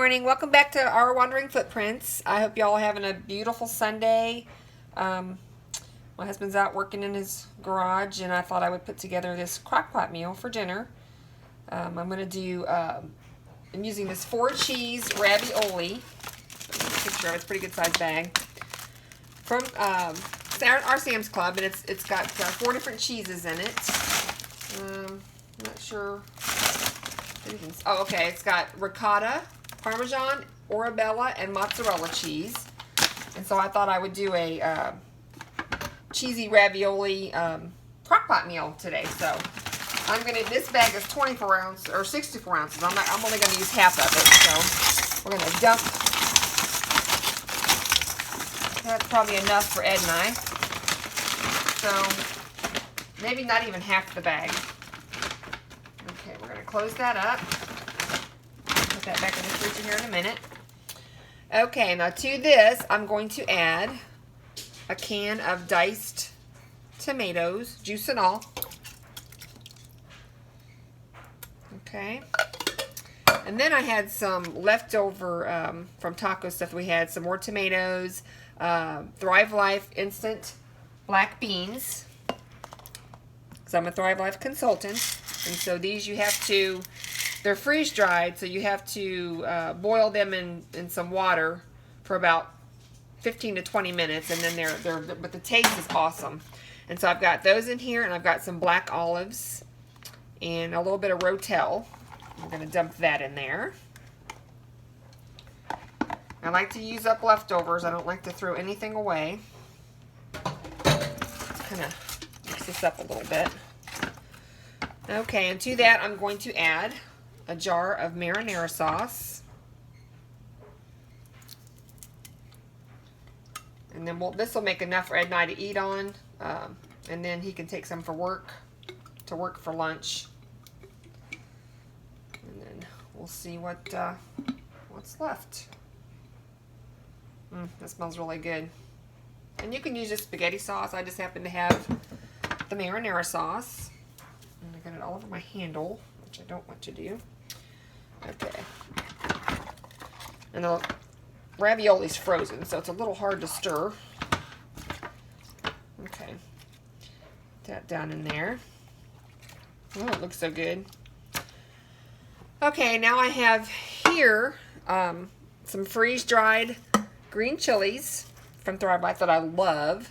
morning. Welcome back to Our Wandering Footprints. I hope y'all are having a beautiful Sunday. My husband's out working in his garage, and I thought I would put together this crock-pot meal for dinner. I'm going to do, I'm using this 4-cheese ravioli. Picture, it's a pretty good sized bag. From our Sam's Club, and it's got 4 different cheeses in it. I'm not sure. Oh, okay. It's got ricotta, Parmesan, Arabella, and mozzarella cheese. And so I thought I would do a cheesy ravioli crock-pot meal today. So I'm gonna. This bag is 24 ounces or 64 ounces. I'm only gonna use half of it. So we're gonna dump. That's probably enough for Ed and I. So maybe not even half the bag. Okay, we're gonna close that up. Put that back in the fridge here in a minute. Okay, now to this, I'm going to add a can of diced tomatoes, juice and all. Okay. And then I had some leftover from taco stuff. We had some more tomatoes, Thrive Life instant black beans, because I'm a Thrive Life consultant. And so these you have to, they're freeze dried, so you have to boil them in some water for about 15 to 20 minutes, and then but the taste is awesome. And so I've got those in here, and I've got some black olives and a little bit of Rotel. I'm going to dump that in there. I like to use up leftovers. I don't like to throw anything away. Kind of mix this up a little bit. Okay, and to that I'm going to add a jar of marinara sauce. And then this will make enough for Ed and I to eat on. And then he can take some for work, for lunch. And then we'll see what's left. That smells really good. And you can use just spaghetti sauce. I just happen to have the marinara sauce. And I got it all over my handle, which I don't want to do. Okay. And the ravioli's frozen, so it's a little hard to stir. Okay. Put that down in there. Oh, it looks so good. Okay, now I have here some freeze-dried green chilies from Thrive Life that I love.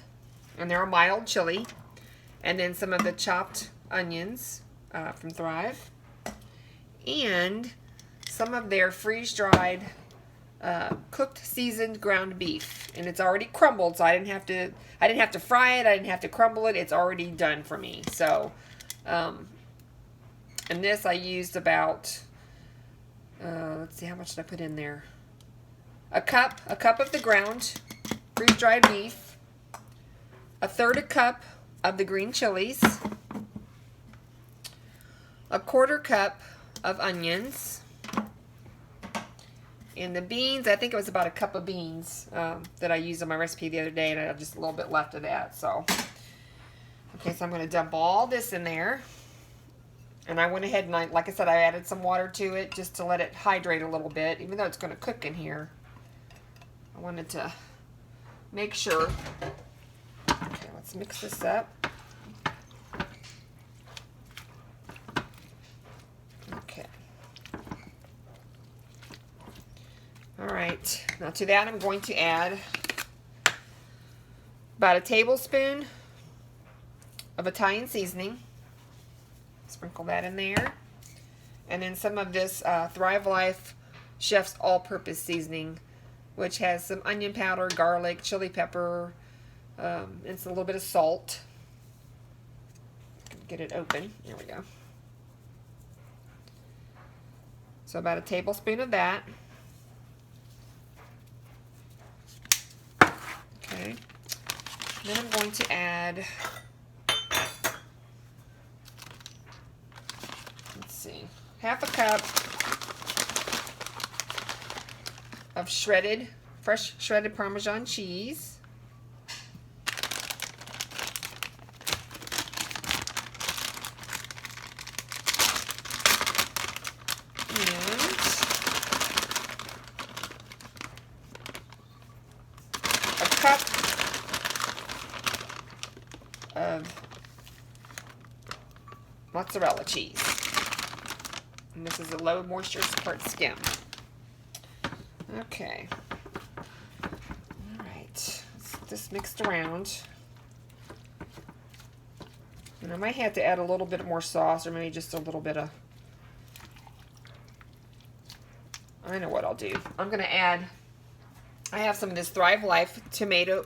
And they're a mild chili. And then some of the chopped onions from Thrive, and some of their freeze-dried cooked seasoned ground beef, and it's already crumbled, so I didn't have to fry it, I didn't have to crumble it. It's already done for me. So and this I used about let's see, how much did I put in there? A cup of the ground freeze-dried beef, a third a cup of the green chilies, a quarter cup of onions, and the beans, I think it was about a cup of beans that I used on my recipe the other day, and I have just a little bit left of that. So, okay, so I'm going to dump all this in there, and I went ahead and like I said, I added some water to it just to let it hydrate a little bit, even though it's going to cook in here. I wanted to make sure. Okay, let's mix this up. Okay. All right. Now to that I'm going to add about a tablespoon of Italian seasoning. Sprinkle that in there. And then some of this Thrive Life Chef's All-Purpose Seasoning, which has some onion powder, garlic, chili pepper, and a little bit of salt. Get it open. There we go. So about a tablespoon of that. Okay. Then I'm going to add, let's see, half a cup of fresh shredded Parmesan cheese. of mozzarella cheese. And this is a low moisture part skim. Okay. Alright. Let's get this mixed around. And I might have to add a little bit more sauce, or maybe just a little bit of... I know what I'll do. I'm going to add... I have some of this Thrive Life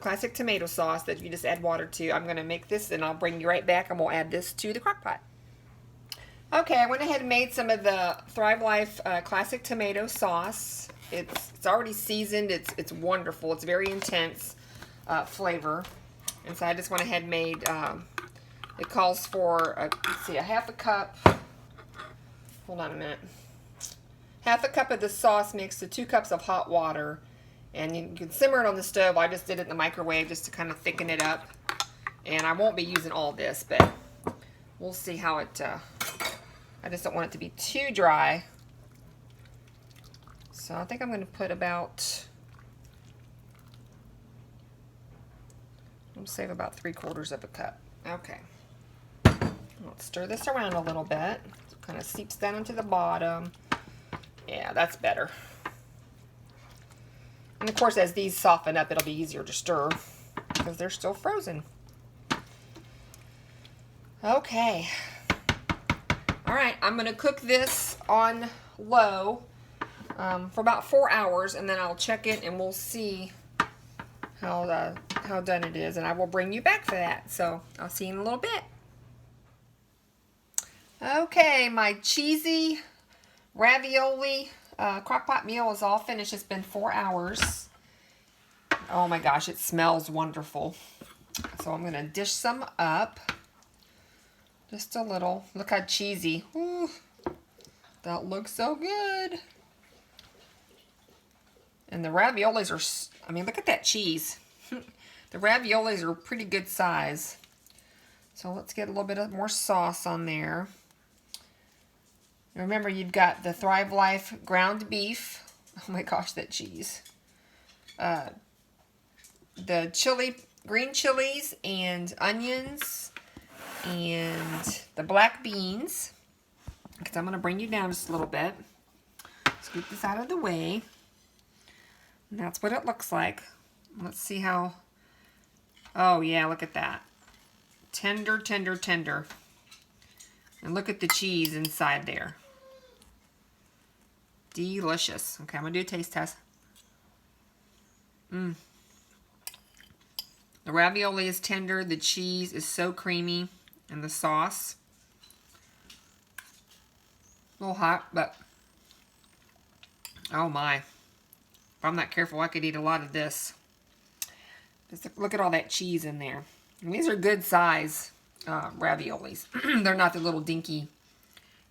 classic tomato sauce that you just add water to. I'm going to make this, and I'll bring you right back, and we'll add this to the crock pot. Okay, I went ahead and made some of the Thrive Life classic tomato sauce. It's already seasoned. It's wonderful. It's very intense flavor. And so I just went ahead and made, it calls for, let's see, a half a cup. Hold on a minute. Half a cup of the sauce mixed to 2 cups of hot water. And you can simmer it on the stove. I just did it in the microwave just to kind of thicken it up. And I won't be using all this, but we'll see how it, I just don't want it to be too dry. So I think I'm going to put about, I'll save about 3/4 of a cup. Okay. Let's stir this around a little bit. So it kind of seeps down into the bottom. Yeah, that's better. And of course, as these soften up, it'll be easier to stir because they're still frozen. Okay. All right, I'm going to cook this on low for about 4 hours, and then I'll check it and we'll see how done it is, and I will bring you back for that. So I'll see you in a little bit. Okay, my cheesy ravioli crock-pot meal is all finished. It's been 4 hours. Oh my gosh, it smells wonderful. So I'm going to dish some up. Just a little. Look how cheesy. Ooh, that looks so good. And the raviolis are, I mean, look at that cheese. The raviolis are pretty good size. So let's get a little bit more sauce on there. Remember, you've got the Thrive Life ground beef. Oh my gosh, that cheese. The green chilies and onions and the black beans. Because I'm going to bring you down just a little bit. Scoop this out of the way. And that's what it looks like. Let's see how... Oh yeah, look at that. Tender, tender, tender. And look at the cheese inside there. Delicious. Okay, I'm going to do a taste test. The ravioli is tender. The cheese is so creamy. And the sauce. A little hot, but... Oh my. If I'm not careful, I could eat a lot of this. Just look at all that cheese in there. And these are good size raviolis. They're not the little dinky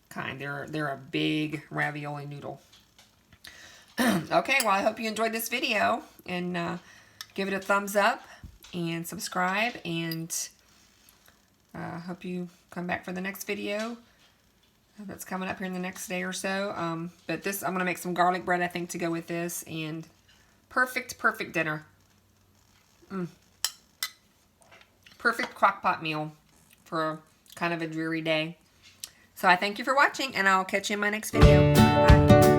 kind. They're a big ravioli noodle. Okay, well, I hope you enjoyed this video. And give it a thumbs up. And subscribe. And hope you come back for the next video. That's coming up here in the next day or so. But this, I'm going to make some garlic bread, I think, to go with this. And perfect, perfect dinner. Perfect crock pot meal for kind of a dreary day. So I thank you for watching, and I'll catch you in my next video. Bye.